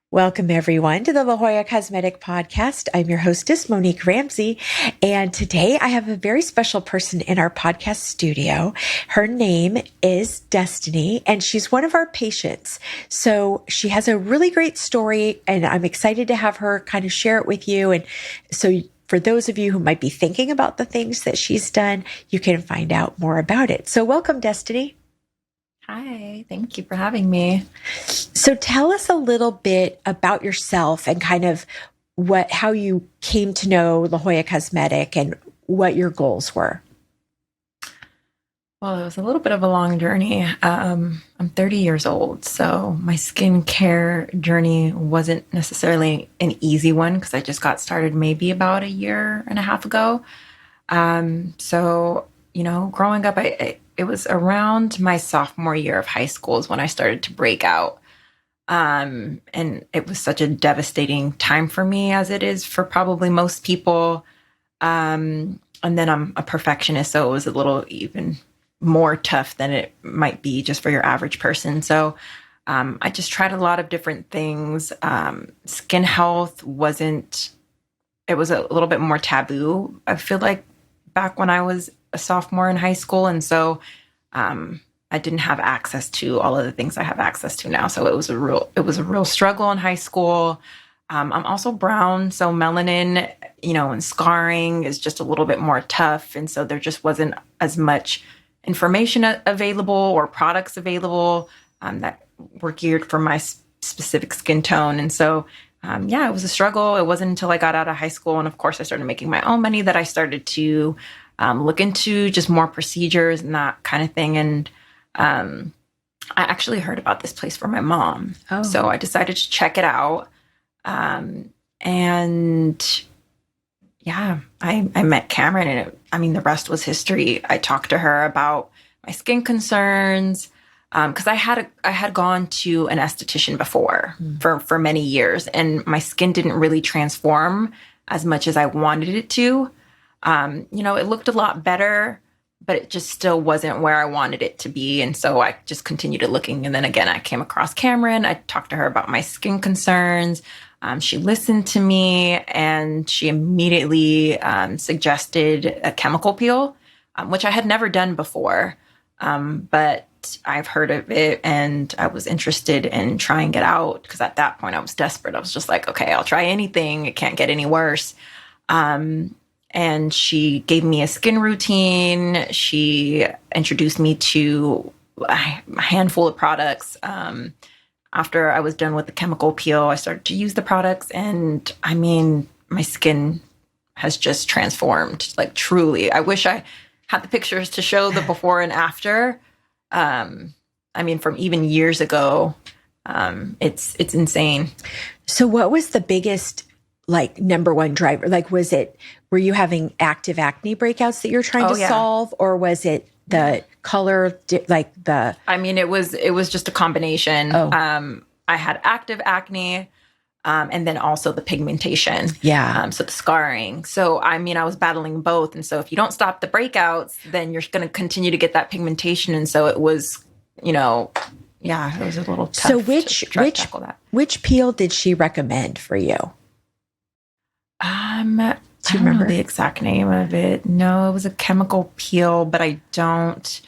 Welcome, everyone, to the La+Jolla+Cosmetic podcast. I'm your hostess, Monique Ramsey, and today I have a very special person in our podcast studio. Her name is Destiny, and she's one of our patients. So she has a really great story, and I'm excited to have her kind of share it with you. And so for those of you who might be thinking about the things that she's done, you can find out more about it. So welcome, Destiny. Hi, thank you for having me. So tell us a little bit about yourself and kind of how you came to know La+Jolla+Cosmetic and what your goals were. Well, it was a little bit of a long journey. I'm 30 years old, so my skincare journey wasn't necessarily an easy one because I just got started maybe about a year and a half ago. Growing up, it was around my sophomore year of high school is when I started to break out. And it was such a devastating time for me, as it is for probably most people. And then I'm a perfectionist, so it was a little even more tough than it might be just for your average person. So I just tried a lot of different things. Skin health it was a little bit more taboo, I feel like, back when I was a sophomore in high school. And so I didn't have access to all of the things I have access to now. So it was a real struggle in high school. I'm also brown, so melanin, and scarring is just a little bit more tough. And so there just wasn't as much information available or products available that were geared for my specific skin tone. And so, it was a struggle. It wasn't until I got out of high school, and of course I started making my own money, that I started to look into just more procedures and that kind of thing. And I actually heard about this place from my mom. Oh. So I decided to check it out. I met Cameron, and the rest was history. I talked to her about my skin concerns, because I had gone to an aesthetician before for many years, and my skin didn't really transform as much as I wanted it to. It looked a lot better, but it just still wasn't where I wanted it to be. And so I just continued looking. And then again, I came across Cameron. I talked to her about my skin concerns. She listened to me, and she immediately suggested a chemical peel, which I had never done before. But I've heard of it, and I was interested in trying it out because at that point I was desperate. I was just like, okay, I'll try anything. It can't get any worse. And she gave me a skin routine. She introduced me to a handful of products. After I was done with the chemical peel, I started to use the products, and my skin has just transformed, like, truly. I wish I had the pictures to show the before and after. From even years ago. It's insane. So what was the biggest, number one driver? Were you having active acne breakouts that you're trying to solve, or was it the color, it was just a combination. Oh. I had active acne, and then also the pigmentation. Yeah. So the scarring. So, I was battling both. And so if you don't stop the breakouts, then you're going to continue to get that pigmentation. And so it was, it was a little tough. So to tackle that. which peel did she recommend for you? Do you remember the exact name of it? No, it was a chemical peel, but I don't.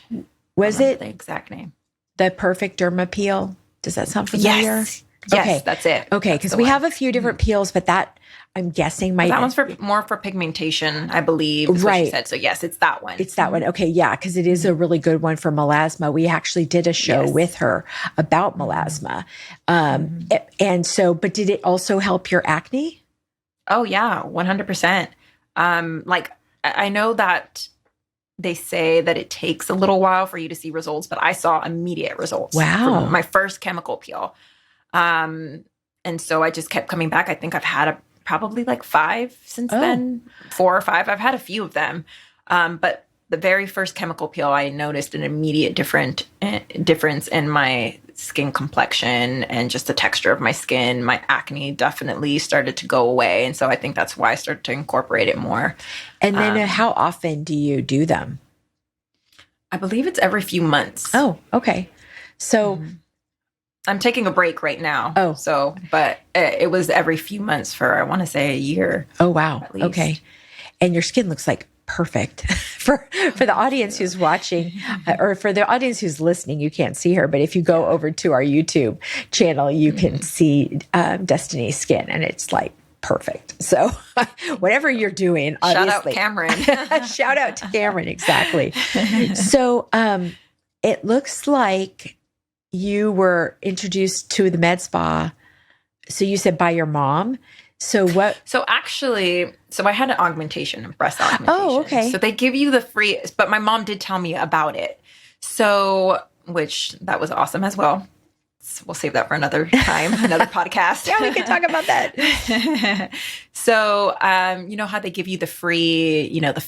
Was it the exact name? The Perfect Derma+Peel? Does that sound familiar? Yes. Yes, okay. That's it. Okay, because we have a few different peels, but that, I'm guessing, might... That one's more for pigmentation, I believe, is right. what she said. So yes, it's that one. It's that one. Okay, yeah, because it is a really good one for melasma. We actually did a show with her about melasma. And so, but did it also help your acne? Oh, yeah, 100%. I know that they say that it takes a little while for you to see results, but I saw immediate results. Wow. From my first chemical peel. And so I just kept coming back. I think I've had probably 5 since then, 4 or 5. I've had a few of them. But the very first chemical peel, I noticed an immediate difference in my skin complexion and just the texture of my skin. My acne definitely started to go away. And so I think that's why I started to incorporate it more. And then how often do you do them? I believe it's every few months. Oh, okay. So I'm taking a break right now. Oh. So, but it was every few months for, I want to say, a year. Oh, wow. At least. Okay. And your skin looks like perfect for the audience who's watching or for the audience who's listening. You can't see her, but if you go over to our YouTube channel, you can see Destiny's skin, and it's like perfect. So whatever you're doing, obviously. Shout out Cameron. Shout out to Cameron. Exactly. So it looks like you were introduced to the med spa. So you said by your mom. So what? So actually, I had an augmentation, a breast augmentation. Oh, okay. So they give you the free, but my mom did tell me about it. So, which that was awesome as well. So we'll save that for another time, another podcast. Yeah, we can talk about that. So, you know how they give you the free, the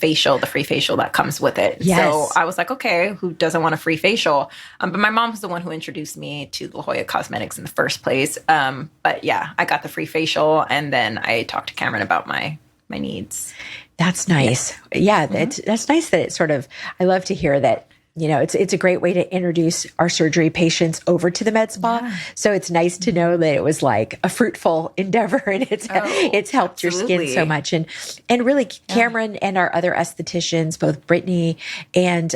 free facial that comes with it. Yes. So I was like, okay, who doesn't want a free facial? But my mom was the one who introduced me to La+Jolla+Cosmetics in the first place. But yeah, I got the free facial, and then I talked to Cameron about my needs. That's nice. Yeah, that's nice that it's sort of, I love to hear that. It's a great way to introduce our surgery patients over to the med spa. Yeah. So it's nice to know that it was like a fruitful endeavor, and it's helped absolutely. Your skin so much. And really, Cameron and our other estheticians, both Brittany and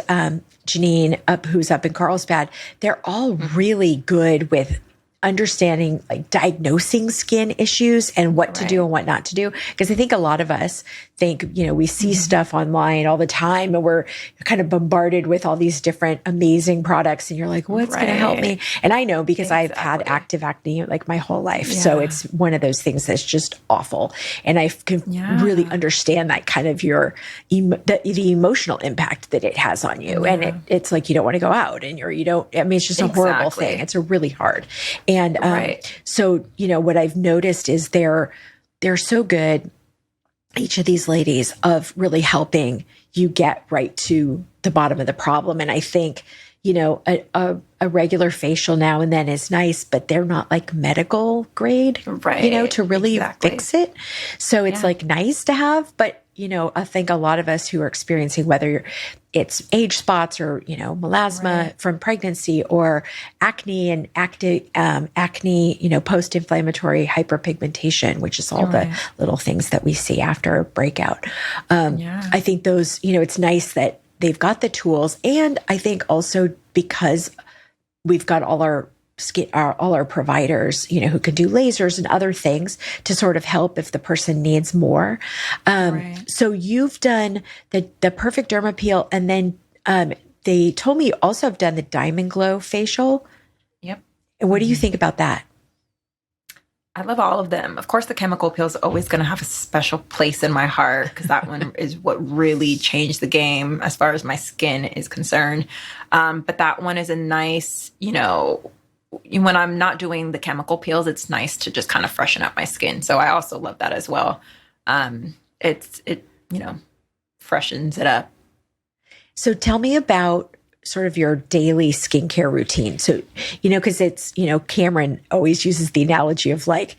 Janine, who's up in Carlsbad, they're all really good with understanding, like diagnosing skin issues and what to do and what not to do. Because I think a lot of us think, we see stuff online all the time, and we're kind of bombarded with all these different amazing products. And you're like, what's going to help me? And I know because I've had active acne like my whole life. Yeah. So it's one of those things that's just awful. And I can really understand that kind of the emotional impact that it has on you. Yeah. And it's like, you don't want to go out, and it's just a horrible thing. It's a really hard. And so, what I've noticed is they're so good, each of these ladies, of really helping you get right to the bottom of the problem. And I think, a regular facial now and then is nice, but they're not like medical grade, to really fix it. So it's like nice to have, but I think a lot of us who are experiencing, whether it's age spots or, melasma from pregnancy, or acne, post-inflammatory hyperpigmentation, which is all the little things that we see after a breakout. I think those, it's nice that they've got the tools. And I think also because we've got all our providers, who can do lasers and other things to sort of help if the person needs more. So you've done the perfect derma+peel, and then they told me you also have done the DiamondGlow facial. Yep. And what do you think about that? I love all of them. Of course, the chemical peel is always going to have a special place in my heart, because that one is what really changed the game as far as my skin is concerned. But that one is a nice, when I'm not doing the chemical peels, it's nice to just kind of freshen up my skin. So I also love that as well. It freshens it up. So tell me about sort of your daily skincare routine. So, because it's, Cameron always uses the analogy of like,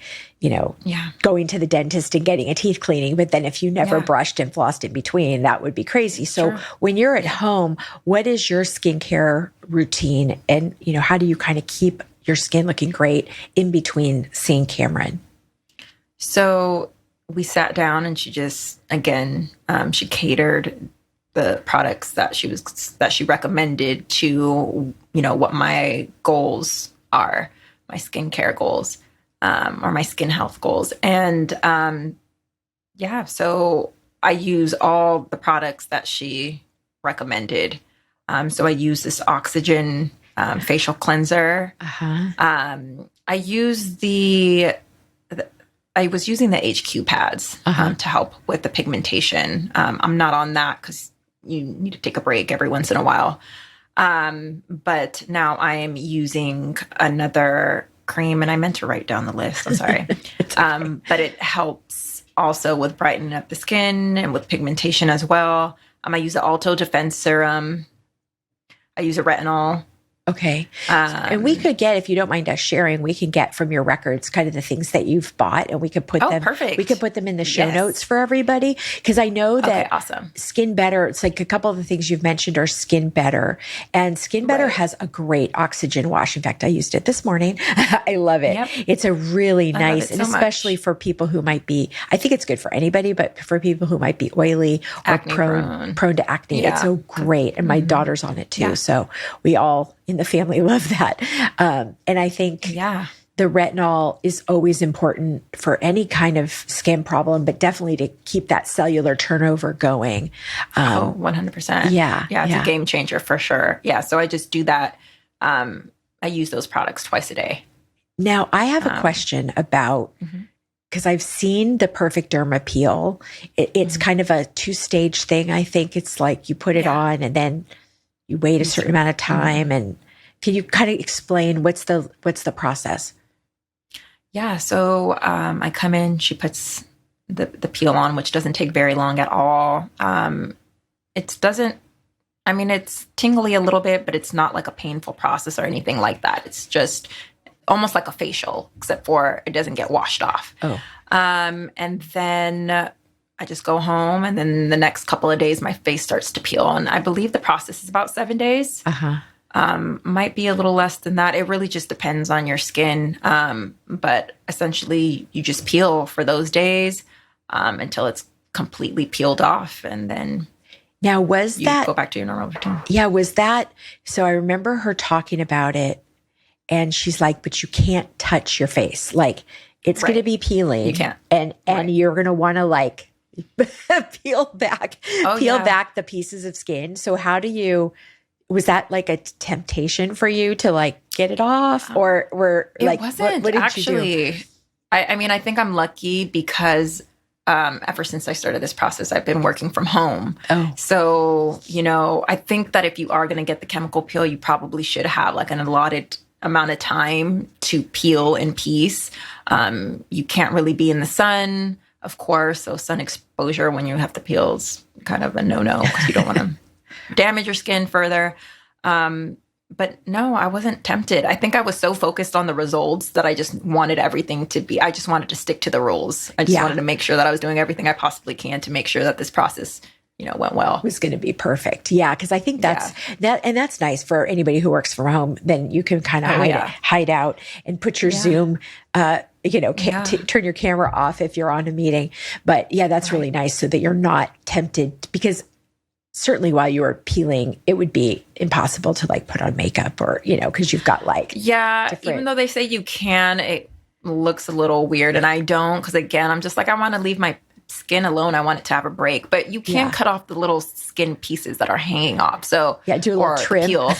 going to the dentist and getting a teeth cleaning. But then if you never brushed and flossed in between, that would be crazy. So when you're at home, what is your skincare routine? And, how do you kind of keep your skin looking great in between seeing Cameron? So we sat down, and she just, again, she catered the products that she recommended to, what my goals are, my skincare goals, or my skin health goals. And, so I use all the products that she recommended. So I use this oxygen, facial cleanser. I use I was using the HQ pads, to help with the pigmentation. I'm not on that because you need to take a break every once in a while. But now I am using another cream, and I meant to write down the list. I'm sorry. But it helps also with brightening up the skin and with pigmentation as well. I use the alto+defense+serum. I use a retinol. Okay. And we could get, if you don't mind us sharing, we can get from your records kind of the things that you've bought, and we could put them, perfect. we could put them in the show notes for everybody. Cause I know that awesome. Skin Better, it's like a couple of the things you've mentioned are Skin Better, and Skin Better has a great oxygen wash. In fact, I used it this morning. I love it. Yep. It's a really nice, and especially for people who might be, I think it's good for anybody, but for people who might be oily or prone to acne, it's so great. And my daughter's on it too. So we all in the family love that. And I think the retinol is always important for any kind of skin problem, but definitely to keep that cellular turnover going. 100%. Yeah. It's a game changer for sure. Yeah. So I just do that. I use those products twice a day. Now I have a question about, because I've seen the Perfect Derma+Peel. It's kind of a 2-stage thing. I think it's like you put it on and then you wait a certain amount of time. And can you kind of explain what's the process? Yeah. So I come in, she puts the peel on, which doesn't take very long at all. It's tingly a little bit, but it's not like a painful process or anything like that. It's just almost like a facial, except for it doesn't get washed off. And then I just go home, and then the next couple of days, my face starts to peel. And I believe the process is about 7 days. Might be a little less than that. It really just depends on your skin. But essentially, you just peel for those days until it's completely peeled off. And then now go back to your normal routine. Yeah, was that, so I remember her talking about it, and she's like, but you can't touch your face. Like, it's going to be peeling. You can't. And you're going to want to like peel back the pieces of skin. So was that like a temptation for you to like get it off, or like, wasn't what did actually, you do? I think I'm lucky because ever since I started this process, I've been working from home. So, I think that if you are going to get the chemical peel, you probably should have like an allotted amount of time to peel in peace. You can't really be in the sun, of course. So sun exposure when you have to peel is kind of a no-no, because you don't want to damage your skin further. But no, I wasn't tempted. I think I was so focused on the results that I just wanted everything I just wanted to stick to the rules. I just wanted to make sure that I was doing everything I possibly can to make sure that this process, went well. It was going to be perfect. Yeah. Cause I think that's nice for anybody who works from home. Then you can kind of hide out and put your Zoom, turn your camera off if you're on a meeting. But that's really nice, so that you're not tempted, because certainly while you were peeling, it would be impossible to like put on makeup or, because you've got like, even though they say you can, it looks a little weird. And I don't, because again, I'm just like, I want to leave my skin alone. I want it to have a break, but you can cut off the little skin pieces that are hanging off. So do a little trim. Peel.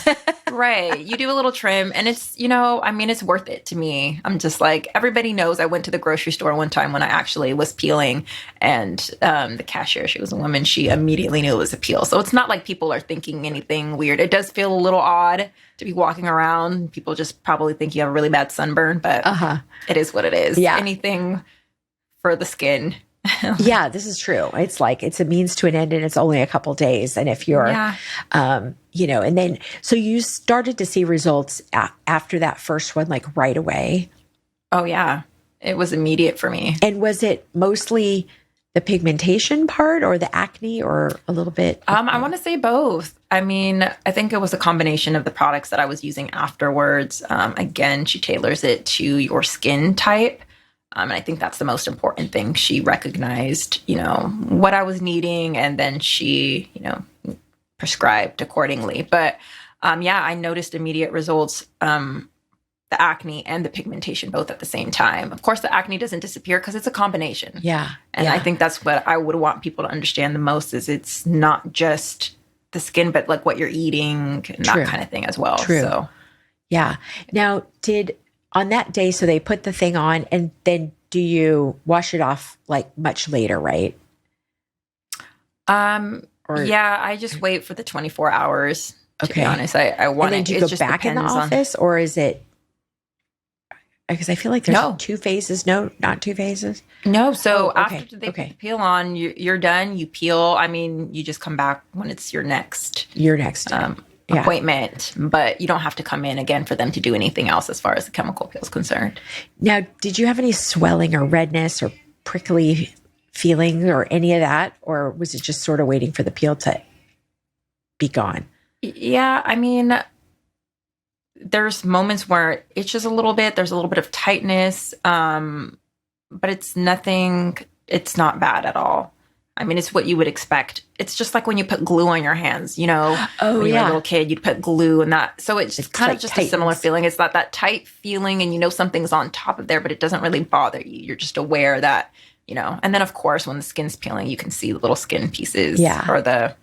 Right. You do a little trim, and it's, it's worth it to me. I'm just like, everybody knows I went to the grocery store one time when I actually was peeling, and the cashier, she was a woman, she immediately knew it was a peel. So it's not like people are thinking anything weird. It does feel a little odd to be walking around. People just probably think you have a really bad sunburn, but it is what it is. Yeah. Anything for the skin. This is true. It's like, it's a means to an end, and it's only a couple days. And if you're, and then, so you started to see results after that first one, like right away. Oh yeah. It was immediate for me. And was it mostly the pigmentation part or the acne, or a little bit? I want to say both. I think it was a combination of the products that I was using afterwards. Again, she tailors it to your skin type. And I think that's the most important thing. She recognized, what I was needing, and then she, prescribed accordingly. But I noticed immediate results, the acne and the pigmentation both at the same time. Of course, the acne doesn't disappear because it's a combination. And I think that's what I would want people to understand the most, is it's not just the skin, but like what you're eating and that kind of thing as well. So, Now, on that day, so they put the thing on, and then do you wash it off like much later, right? I just wait for the 24 hours. To be honest, I want it. And then do you go back in the office, or is it? Because I feel like there's 2 phases. No, not 2 phases. No. So after they put the peel on, you're done. You peel. You just come back when it's your next. appointment, but you don't have to come in again for them to do anything else as far as the chemical peel is concerned. Now, did you have any swelling or redness or prickly feelings or any of that? Or was it just sort of waiting for the peel to be gone? Yeah, I mean, there's moments where it itches a little bit. There's a little bit of tightness, but it's nothing. It's not bad at all. I mean, it's what you would expect. It's just like when you put glue on your hands, you know, when you were a little kid, you'd put glue and that. So it's kind of just a similar feeling. It's that tight feeling and you know something's on top of there, but it doesn't really bother you. You're just aware that, you know, and then of course, when the skin's peeling, you can see the little skin pieces or the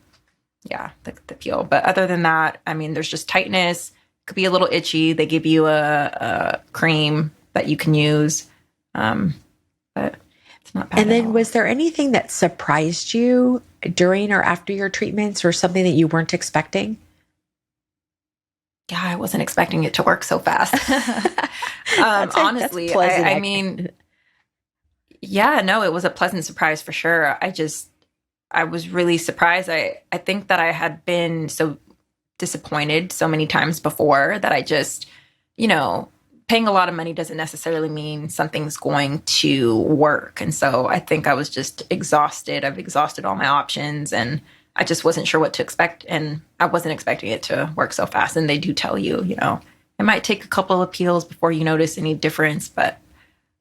peel. But other than that, I mean, there's just tightness. It could be a little itchy. They give you a cream that you can use. But it's not bad. And then was there anything that surprised you during or after your treatments or something that you weren't expecting? Yeah, I wasn't expecting it to work so fast. Honestly, I mean, yeah, no, it was a pleasant surprise for sure. I was really surprised. I think that I had been so disappointed so many times before that I just, you know, paying a lot of money doesn't necessarily mean something's going to work. And so I think I was just exhausted. I've exhausted all my options and I just wasn't sure what to expect. And I wasn't expecting it to work so fast. And they do tell you, you know, it might take a couple of peels before you notice any difference, but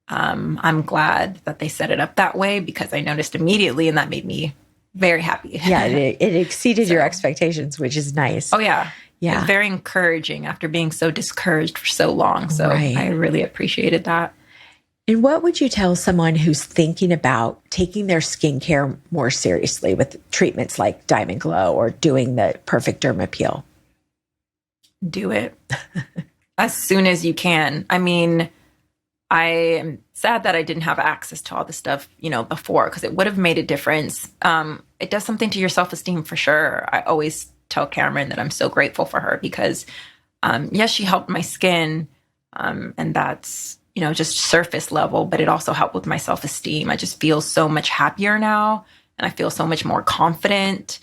I'm glad that they set it up that way because I noticed immediately and that made me very happy. Yeah, it exceeded your expectations, which is nice. Oh, yeah. Yeah. It's very encouraging after being so discouraged for so long. So I really appreciated that. And what would you tell someone who's thinking about taking their skincare more seriously with treatments like DiamondGlow or doing the perfect derma+peel? Do it as soon as you can. I mean, I am sad that I didn't have access to all this stuff, you know, before, because it would have made a difference. It does something to your self-esteem for sure. I always tell Cameron that I'm so grateful for her because, yes, she helped my skin, and that's, you know, just surface level, but it also helped with my self-esteem. I just feel so much happier now, and I feel so much more confident.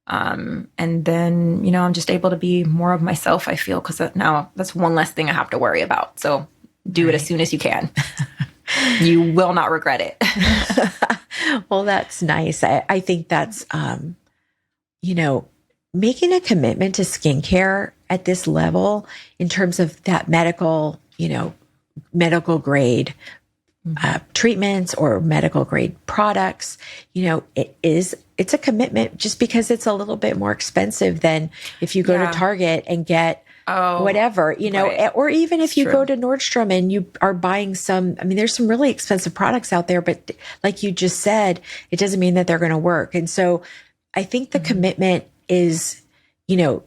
And then, you know, I'm just able to be more of myself, I feel, because now that's one less thing I have to worry about. So do it as soon as you can. You will not regret it. Well, that's nice. I think that's, you know, making a commitment to skincare at this level in terms of that medical, you know, medical grade treatments or medical grade products, you know, it's a commitment just because it's a little bit more expensive than if you go to Target and get whatever, you know, or even if you go to Nordstrom and you are buying some, I mean, there's some really expensive products out there, but like you just said, it doesn't mean that they're going to work. And so I think the commitment is, you know,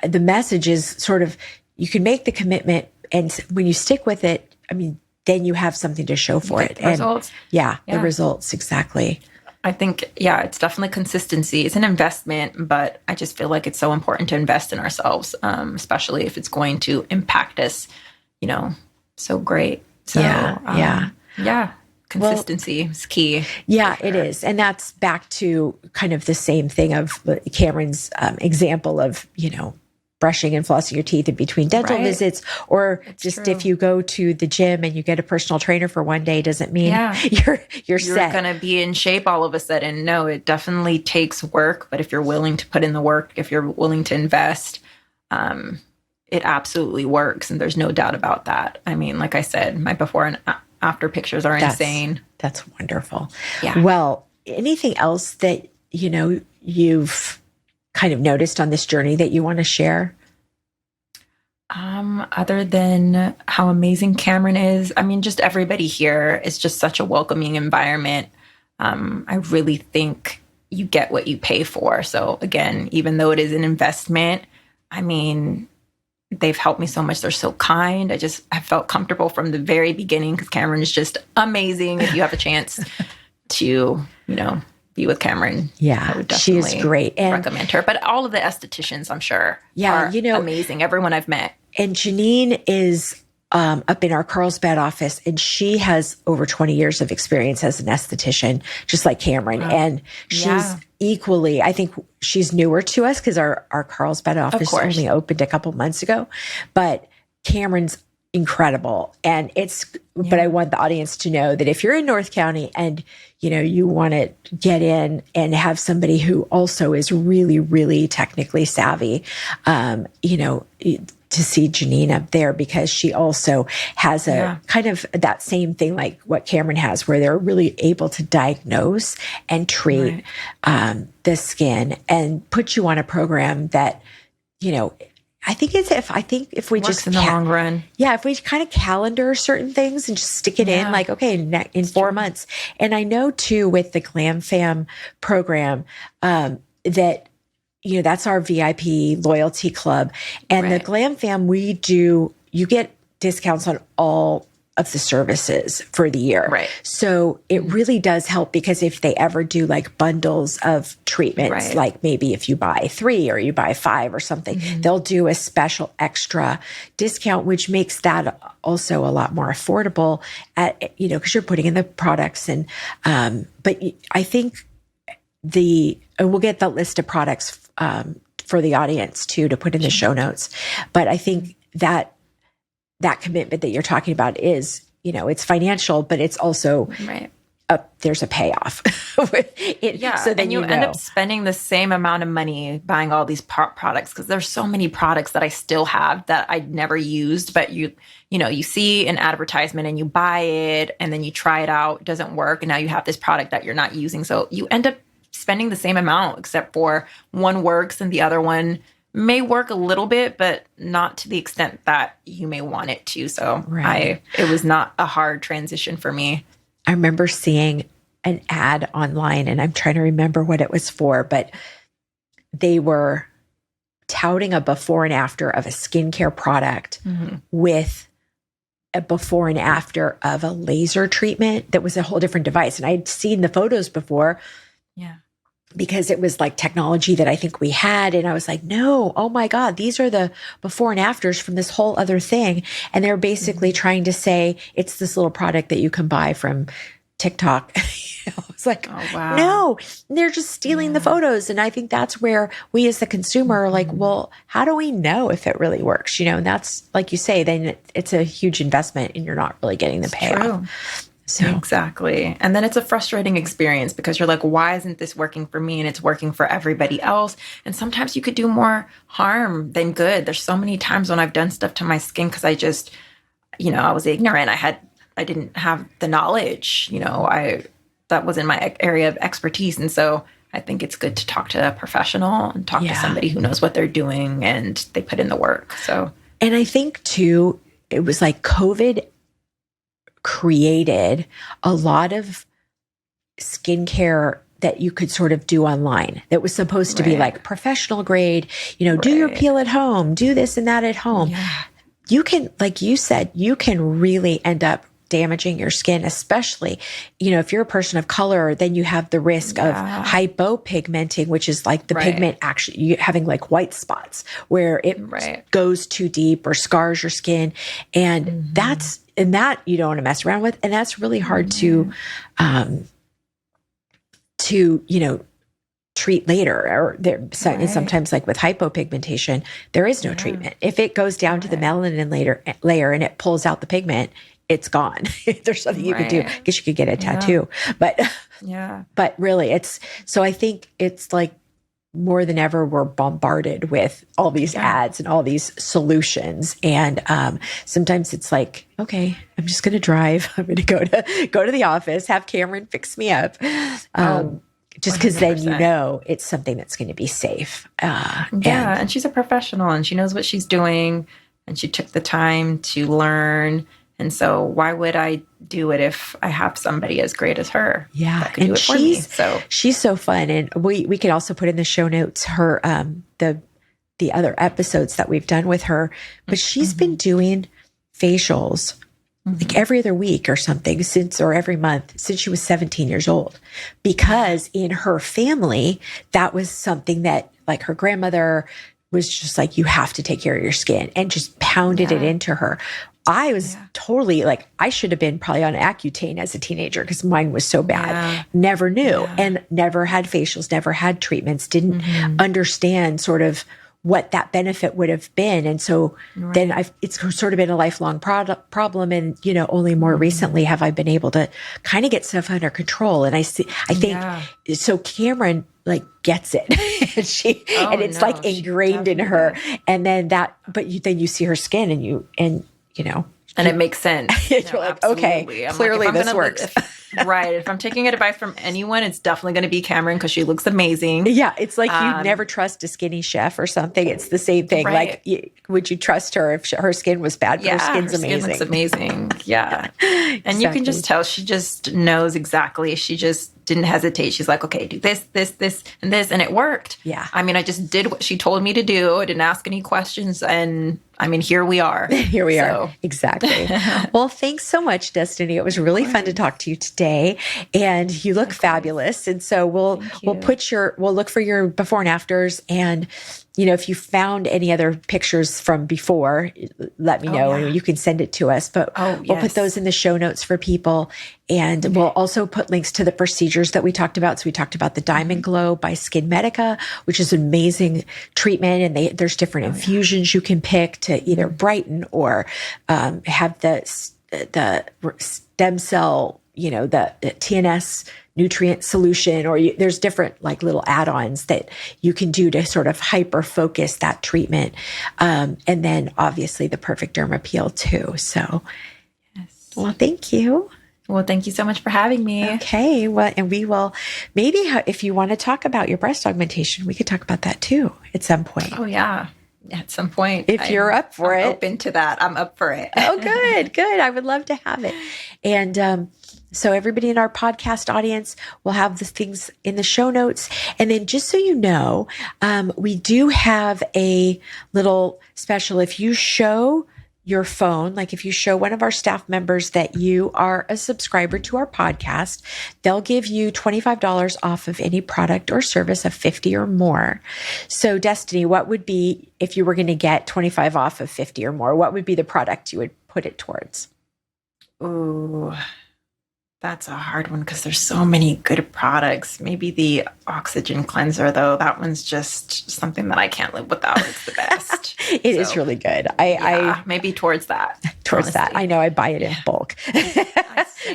the message is sort of, you can make the commitment and when you stick with it, I mean, then you have something to show for it. And results. The results. Exactly. I think, it's definitely consistency. It's an investment, but I just feel like it's so important to invest in ourselves, especially if it's going to impact us, you know, so great. So, consistency is key. Yeah, it is. And that's back to kind of the same thing of Cameron's example of, you know, brushing and flossing your teeth in between dental visits, or it's just true. If you go to the gym and you get a personal trainer for one day, doesn't mean you're set. Going to be in shape all of a sudden. No, it definitely takes work. But if you're willing to put in the work, if you're willing to invest, it absolutely works. And there's no doubt about that. I mean, like I said, my before and after pictures are insane. That's wonderful. Yeah. Well, anything else that, you know, you've kind of noticed on this journey that you want to share? Other than how amazing Cameron is, I mean, just everybody here is just such a welcoming environment. I really think you get what you pay for. So again, even though it is an investment, I mean, they've helped me so much. They're so kind. I felt comfortable from the very beginning because Cameron is just amazing. If you have a chance to, you know, be with Cameron. Yeah, I would she is great. And recommend her. But all of the estheticians, I'm sure, are, you know, amazing. Everyone I've met. And Janine is up in our Carlsbad office, and she has over 20 years of experience as an esthetician, just like Cameron. And she's equally, I think she's newer to us because our Carlsbad office only opened a couple months ago, but Cameron's incredible. And but I want the audience to know that if you're in North County and, you want to get in and have somebody who also is really, really technically savvy, to see Janine up there, because she also has a kind of that same thing like what Cameron has, where they're really able to diagnose and treat the skin and put you on a program that, I think if we works just in the long run. Yeah. If we kind of calendar certain things and just stick it in like, okay, in 4 months. And I know too, with the Glam Fam program, that, that's our VIP loyalty club. And the Glam Fam, you get discounts on all of the services for the year. Right. So it really does help, because if they ever do like bundles of treatments, like maybe if you buy 3 or you buy 5 or something, they'll do a special extra discount, which makes that also a lot more affordable because you're putting in the products. And, but I think we'll get the list of products, for the audience too, to put in the show notes. But I think that commitment that you're talking about is, it's financial, but it's also there's a payoff. So then you end up spending the same amount of money buying all these products, because there's so many products that I still have that I'd never used, but you see an advertisement and you buy it and then you try it out, it doesn't work, and now you have this product that you're not using. So you end up spending the same amount, except for one works and the other one may work a little bit, but not to the extent that you may want it to. So it was not a hard transition for me. I remember seeing an ad online, and I'm trying to remember what it was for, but they were touting a before and after of a skincare product with a before and after of a laser treatment that was a whole different device. And I'd seen the photos before. Yeah. Because it was like technology that I think we had. And I was like, no, oh my God, these are the before and afters from this whole other thing. And they're basically trying to say it's this little product that you can buy from TikTok. It's like, oh, wow. No, they're just stealing the photos. And I think that's where we as the consumer are like, well, how do we know if it really works? And that's like you say, then it's a huge investment and you're not really getting the payoff. True. So. Exactly. And then it's a frustrating experience because you're like, why isn't this working for me? And it's working for everybody else. And sometimes you could do more harm than good. There's so many times when I've done stuff to my skin because I just, I was ignorant. I didn't have the knowledge, that wasn't my area of expertise. And so I think it's good to talk to a professional and talk to somebody who knows what they're doing and they put in the work. So, and I think too, it was like COVID created a lot of skincare that you could sort of do online that was supposed to be like professional grade, do your peel at home, do this and that at home. Yeah. You can, like you said, you can really end up damaging your skin, especially, if you're a person of color, then you have the risk of hypopigmenting, which is like the pigment actually having like white spots where it goes too deep or scars your skin. And that you don't want to mess around with. And that's really hard to treat later, or sometimes like with hypopigmentation, there is no treatment. If it goes down to the melanin layer and it pulls out the pigment, it's gone. There's something you could do. I guess you could get a tattoo, but really so I think it's like more than ever, we're bombarded with all these ads and all these solutions. And sometimes it's like, okay, I'm just going to drive. I'm going to go to the office, have Cameron fix me up. Just because then it's something that's going to be safe. And she's a professional and she knows what she's doing and she took the time to learn. And so why would I do it if I have somebody as great as her? Yeah. That could do it for me. So she's so fun. And we can also put in the show notes her, the other episodes that we've done with her, but she's been doing facials like every other week or something or every month since she was 17 years old, because in her family, that was something that like her grandmother was just like, you have to take care of your skin, and just pounded it into her. I was totally like, I should have been probably on Accutane as a teenager because mine was so bad. Yeah. Never knew and never had facials, never had treatments, didn't understand sort of what that benefit would have been. And so then it's sort of been a lifelong problem. And, you know, only more recently have I been able to kind of get stuff under control. And I think, so Cameron like gets it and it's like ingrained in her. And then but then you see her skin and you know, and it makes sense. You're like, okay, clearly this works. If I'm taking advice from anyone, it's definitely going to be Cameron because she looks amazing. Yeah, it's like you never trust a skinny chef or something. It's the same thing. Right. Like, would you trust her if her skin was bad? But her skin's amazing. Skin looks amazing. Yeah. And you can just tell she just knows exactly. She just didn't hesitate. She's like, okay, do this, this, this, and this. And it worked. Yeah. I mean, I just did what she told me to do. I didn't ask any questions. And I mean, here we are. Here we are. Exactly. Well, thanks so much, Destiny. It was really fun to talk to you today. And you look fabulous. And so we'll look for your before and afters. And, you know, if you found any other pictures from before, let me know and you can send it to us. But we'll put those in the show notes for people. And we'll also put links to the procedures that we talked about. So we talked about the DiamondGlow by SkinMedica, which is an amazing treatment. And there's different infusions you can pick to either brighten or have the stem cell, you know, the TNS nutrient solution, or there's different like little add-ons that you can do to sort of hyper focus that treatment. And then obviously the perfect derma+peel too. So, well, thank you. Well, thank you so much for having me. Okay. Well, and we will maybe if you want to talk about your breast augmentation, we could talk about that too at some point. Oh yeah. At some point. If you're up for it. I'm open to that. I'm up for it. Oh, good. Good. I would love to have it. And, so everybody in our podcast audience will have the things in the show notes. And then just so you know, we do have a little special. If you show your phone, like if you show one of our staff members that you are a subscriber to our podcast, they'll give you $25 off of any product or service of 50 or more. So Destiny, what would be, if you were going to get 25 off of 50 or more, what would be the product you would put it towards? Ooh, that's a hard one because there's so many good products. Maybe the oxygen cleanser, though. That one's just something that I can't live without. It's the best. It is really good. I maybe towards that. That. I know I buy it in bulk.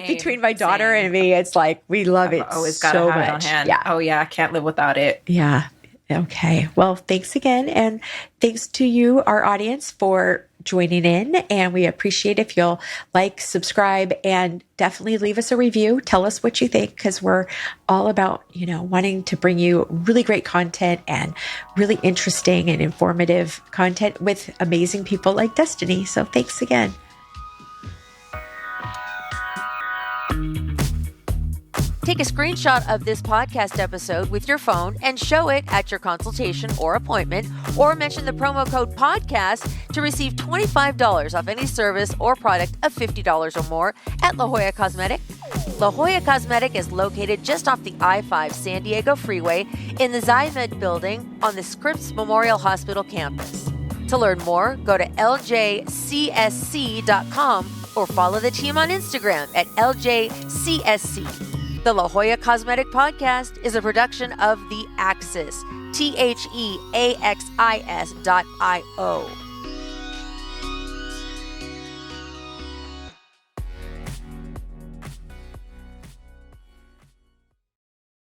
Between my daughter and me, it's like we love it always so gotta have much. it on hand. Yeah. Oh yeah, I can't live without it. Yeah. Okay. Well, thanks again. And thanks to you, our audience, for joining in. And we appreciate if you'll like, subscribe, and definitely leave us a review. Tell us what you think, because we're all about, you know, wanting to bring you really great content and really interesting and informative content with amazing people like Destiny. So thanks again. Take a screenshot of this podcast episode with your phone and show it at your consultation or appointment, or mention the promo code PODCAST to receive $25 off any service or product of $50 or more at La Jolla Cosmetic. La Jolla Cosmetic is located just off the I-5 San Diego freeway in the Zymed building on the Scripps Memorial Hospital campus. To learn more, go to ljcsc.com or follow the team on Instagram at ljcsc. The La Jolla Cosmetic Podcast is a production of The Axis, TheAxis.io.